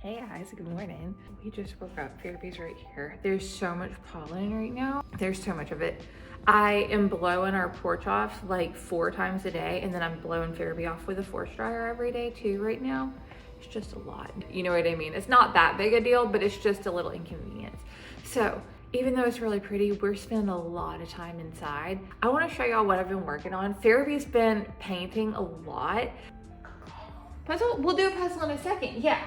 Hey guys, good morning. We just woke up. Pharaby's right here. There's so much pollen right now. There's so much of it. I am blowing our porch off like 4 times a day, and then I'm blowing Pharaby off with a force dryer every day too right now. It's just a lot. You know what I mean? It's not that big a deal, but it's just a little inconvenience. So even though it's really pretty, we're spending a lot of time inside. I want to show y'all what I've been working on. Pharaby's been painting a lot. Puzzle? We'll do a puzzle in a second. Yeah.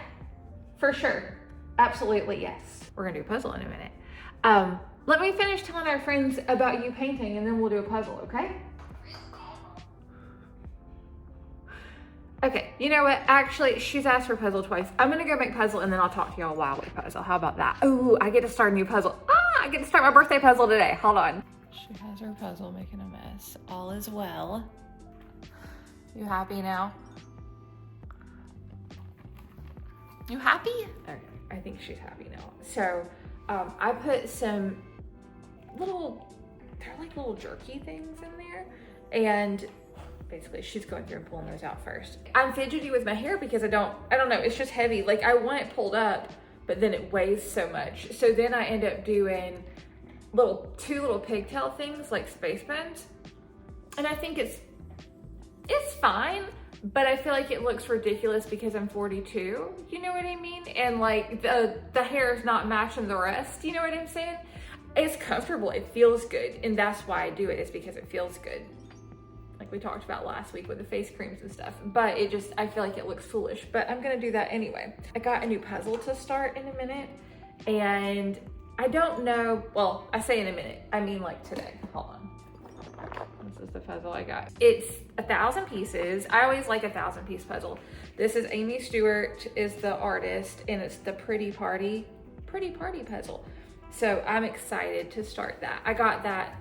For sure. Absolutely, yes. We're gonna do a puzzle in a minute. Let me finish telling our friends about you painting and then we'll do a puzzle, okay? Okay, you know what? Actually, she's asked for puzzle twice. I'm gonna go make puzzle and then I'll talk to y'all while we puzzle. How about that? Ooh, I get to start a new puzzle. I get to start my birthday puzzle today. Hold on. She has her puzzle making a mess. All is well. You happy now? You happy? Okay, I think she's happy now. So I put some they're like little jerky things in there. And basically she's going through and pulling those out first. I'm fidgety with my hair because I don't know, it's just heavy. Like I want it pulled up, but then it weighs so much. So then I end up doing two little pigtail things like space buns. And I think it's fine. But I feel like it looks ridiculous because I'm 42, you know what I mean? And like the hair is not matching the rest, you know what I'm saying? It's comfortable, it feels good. And that's why I do it, is because it feels good. Like we talked about last week with the face creams and stuff. But I feel like it looks foolish, but I'm gonna do that anyway. I got a new puzzle to start in a minute. And I don't know, well, I say in a minute, I mean like today, hold on. This is the puzzle I got. It's 1,000 pieces. I always like 1,000-piece puzzle. This is Amy Stewart is the artist, and it's the Pretty Party puzzle. So I'm excited to start that. I got that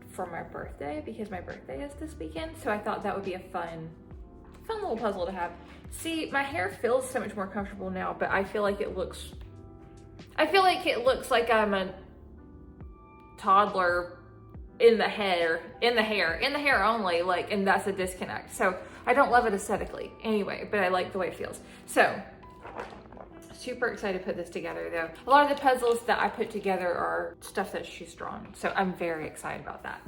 for my birthday because my birthday is this weekend. So I thought that would be a fun little puzzle to have. See, my hair feels so much more comfortable now, but I feel like it looks like I'm a toddler in the hair only, like, and that's a disconnect. So I don't love it aesthetically anyway, but I like the way it feels. So super excited to put this together though. A lot of the puzzles that I put together are stuff that she's drawn. So I'm very excited about that.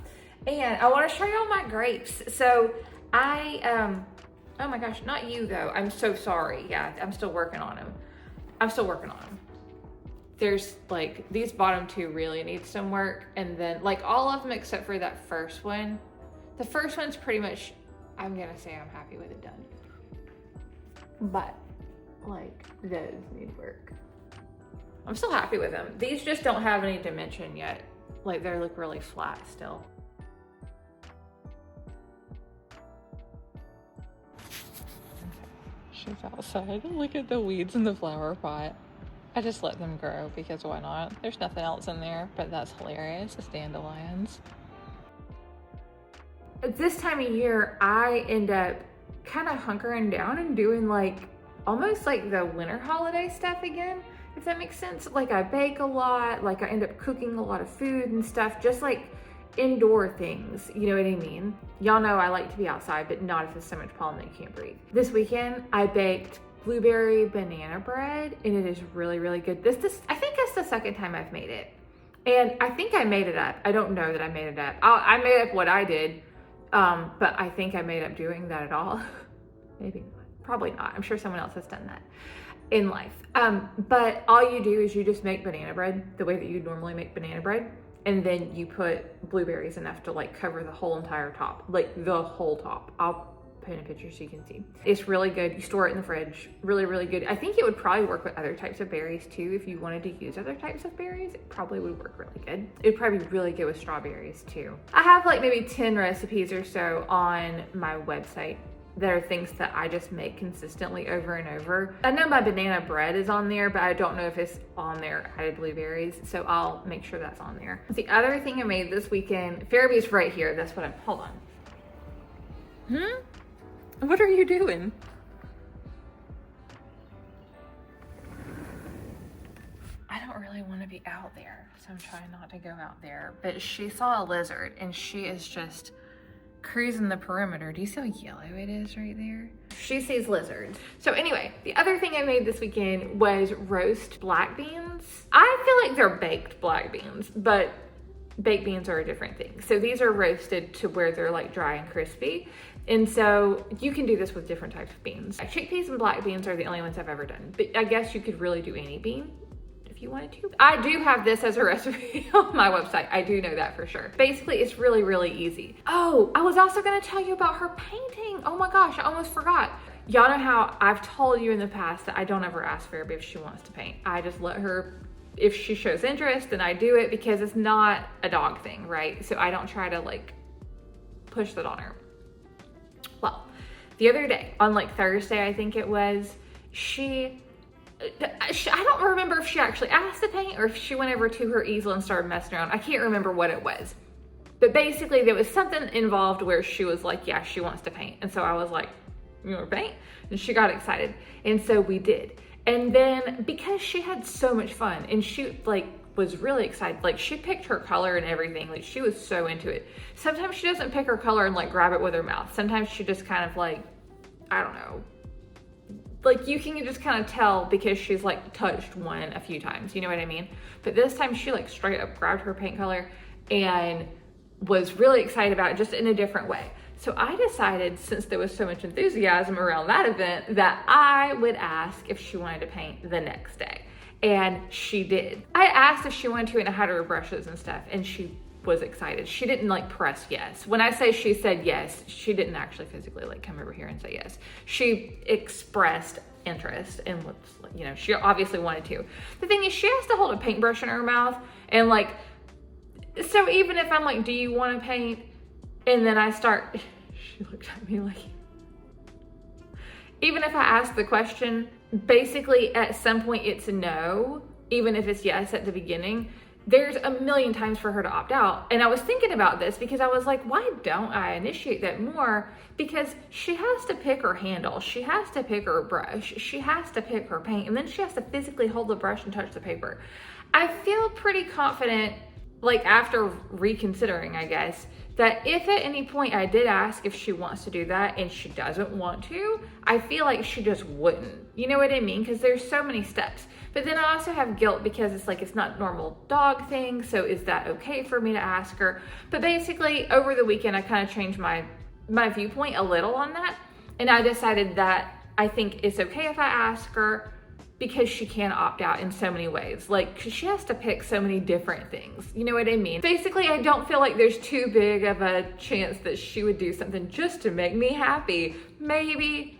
And I want to show y'all my grapes. So oh my gosh, not you though. I'm so sorry. Yeah, I'm still working on them. There's like, these bottom 2 really need some work. And then like all of them except for that first one. The first one's pretty much, I'm gonna say I'm happy with it done. But like those need work. I'm still happy with them. These just don't have any dimension yet. Like they look really flat still. She's outside. Look at the weeds in the flower pot. I just let them grow because why not? There's nothing else in there, but that's hilarious. It's dandelions. This time of year, I end up kind of hunkering down and doing like almost like the winter holiday stuff again, if that makes sense. Like I bake a lot, like I end up cooking a lot of food and stuff, just like indoor things, you know what I mean? Y'all know I like to be outside, but not if there's so much pollen that you can't breathe. This weekend, I baked blueberry banana bread, and it is really, really good. I think that's the second time I've made it. And I think I made it up. I don't know that I made it up. I made up what I did, but I think I made up doing that at all. Maybe not, probably not. I'm sure someone else has done that in life. But all you do is you just make banana bread the way that you normally make banana bread. And then you put blueberries enough to like cover the whole entire top, like the whole top. I'll put in a picture so you can see. It's really good. You store it in the fridge. Really, really good. I think it would probably work with other types of berries too. If you wanted to use other types of berries, it probably would work really good. It'd probably be really good with strawberries too. I have like maybe 10 recipes or so on my website that are things that I just make consistently over and over. I know my banana bread is on there, but I don't know if it's on there added blueberries, so I'll make sure that's on there. The other thing I made this weekend, Pharaby's right here. That's what hold on. What are you doing? I don't really want to be out there, so I'm trying not to go out there. But she saw a lizard and she is just cruising the perimeter. Do you see how yellow it is right there? she sees lizards. So anyway, the other thing I made this weekend was roast black beans. I feel like they're baked black beans, but baked beans are a different thing. So these are roasted to where they're like dry and crispy. And so you can do this with different types of beans. Chickpeas and black beans are the only ones I've ever done. But I guess you could really do any bean if you wanted to. I do have this as a recipe on my website. I do know that for sure. Basically, it's really, really easy. Oh, I was also gonna tell you about her painting. Oh my gosh, I almost forgot. Y'all know how I've told you in the past that I don't ever ask Pharaby if she wants to paint. I just let her, if she shows interest, then I do it because it's not a dog thing, right? So I don't try to like push that on her. Well, the other day, on like Thursday, I think it was, I don't remember if she actually asked to paint or if she went over to her easel and started messing around. I can't remember what it was. But basically there was something involved where she was like, yeah, she wants to paint. And so I was like, you want to paint? And she got excited. And so we did. And then because she had so much fun and she like was really excited, like she picked her color and everything, like she was so into it. Sometimes she doesn't pick her color and like grab it with her mouth. Sometimes she just kind of like, I don't know, like you can just kind of tell because she's like touched one a few times, you know what I mean? But this time she like straight up grabbed her paint color and was really excited about it just in a different way. So I decided, since there was so much enthusiasm around that event, that I would ask if she wanted to paint the next day. And she did. I asked if she wanted to and I had her brushes and stuff and she was excited. She didn't like press yes. When I say she said yes, she didn't actually physically like come over here and say yes. She expressed interest and was, you know, she obviously wanted to. The thing is, she has to hold a paintbrush in her mouth and like, so even if I'm like, do you want to paint? And then I start, she looked at me like, even if I ask the question, basically at some point it's a no, even if it's yes at the beginning, there's a million times for her to opt out. And I was thinking about this because I was like, why don't I initiate that more? Because she has to pick her handle, she has to pick her brush, she has to pick her paint, and then she has to physically hold the brush and touch the paper. I feel pretty confident, like after reconsidering, I guess, that if at any point I did ask if she wants to do that and she doesn't want to, I feel like she just wouldn't. You know what I mean? Because there's so many steps. But then I also have guilt because it's like, it's not normal dog thing. So is that okay for me to ask her? But basically over the weekend, I kind of changed my viewpoint a little on that. And I decided that I think it's okay if I ask her, because she can opt out in so many ways. Like, she has to pick so many different things. You know what I mean? Basically, I don't feel like there's too big of a chance that she would do something just to make me happy. Maybe,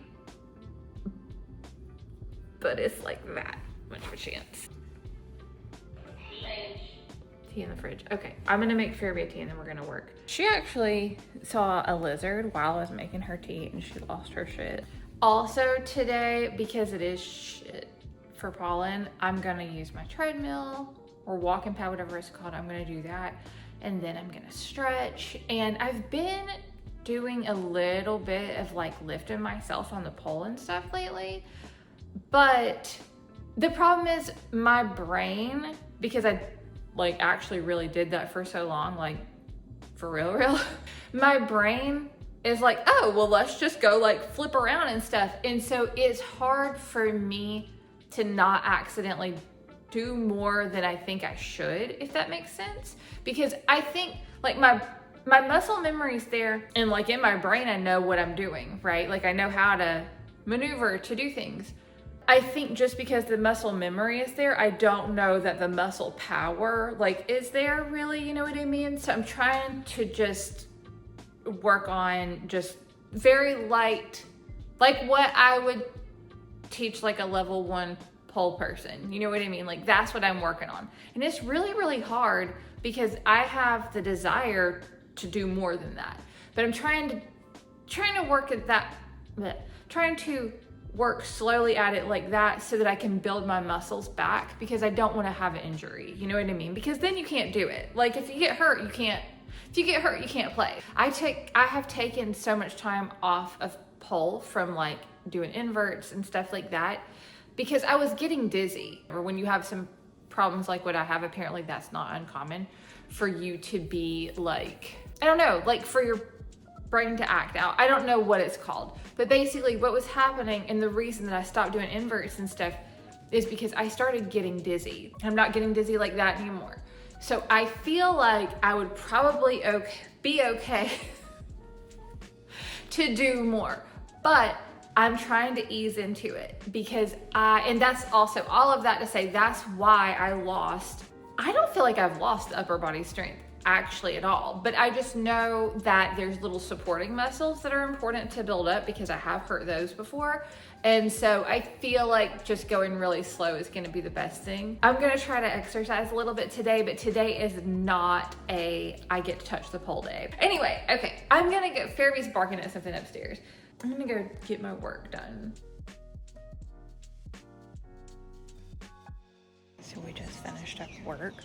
but it's like that much of a chance. Tea in the fridge. Okay, I'm gonna make Pharaby a tea and then we're gonna work. She actually saw a lizard while I was making her tea and she lost her shit. Also today, because it is shit for Pollen, I'm gonna use my treadmill or walking pad, whatever it's called. I'm gonna do that and then I'm gonna stretch. And I've been doing a little bit of like lifting myself on the pole and stuff lately, but the problem is my brain, because I like actually really did that for so long, like for real, my brain is like, oh, well, let's just go like flip around and stuff. And so it's hard for me to not accidentally do more than I think I should, if that makes sense. Because I think like my muscle memory is there and like in my brain, I know what I'm doing, right? Like I know how to maneuver to do things. I think just because the muscle memory is there, I don't know that the muscle power like is there really, you know what I mean? So I'm trying to just work on just very light, like what I would teach like a level 1 pole person, you know what I mean? Like that's what I'm working on. And it's really, really hard because I have the desire to do more than that. But I'm trying to work at that, trying to work slowly at it like that so that I can build my muscles back, because I don't want to have an injury, you know what I mean? Because then you can't do it. Like if you get hurt, you can't play. I have taken so much time off of pole from like doing inverts and stuff like that because I was getting dizzy. Or when you have some problems like what I have, apparently that's not uncommon for you to be like, I don't know, like for your starting to act out. I don't know what it's called, but basically what was happening, and the reason that I stopped doing inverts and stuff is because I started getting dizzy. I'm not getting dizzy like that anymore. So I feel like I would probably be okay to do more, but I'm trying to ease into it because and that's also all of that to say that's why I don't feel like I've lost upper body strength actually at all, but I just know that there's little supporting muscles that are important to build up because I have hurt those before. And so I feel like just going really slow is gonna be the best thing. I'm gonna try to exercise a little bit today, but today is not I get to touch the pole day. Anyway, okay, I'm gonna go, Pharaby's barking at something upstairs. I'm gonna go get my work done. So we just finished up work.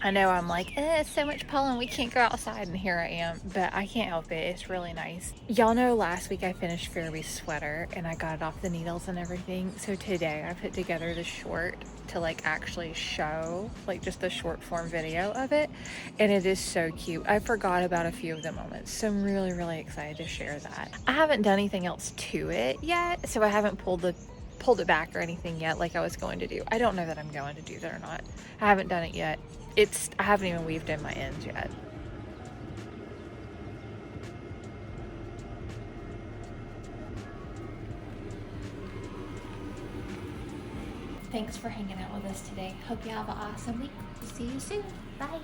I know I'm like, it's so much pollen, we can't go outside, and here I am, but I can't help it, it's really nice. Y'all know last week I finished Pharaby's sweater and I got it off the needles and everything. So today I put together the short to like actually show like just the short form video of it. And it is so cute. I forgot about a few of the moments. So I'm really, really excited to share that. I haven't done anything else to it yet. So I haven't pulled it back or anything yet like I was going to do. I don't know that I'm going to do that or not. I haven't done it yet. I haven't even weaved in my ends yet. Thanks for hanging out with us today. Hope you have an awesome week. See you soon. Bye.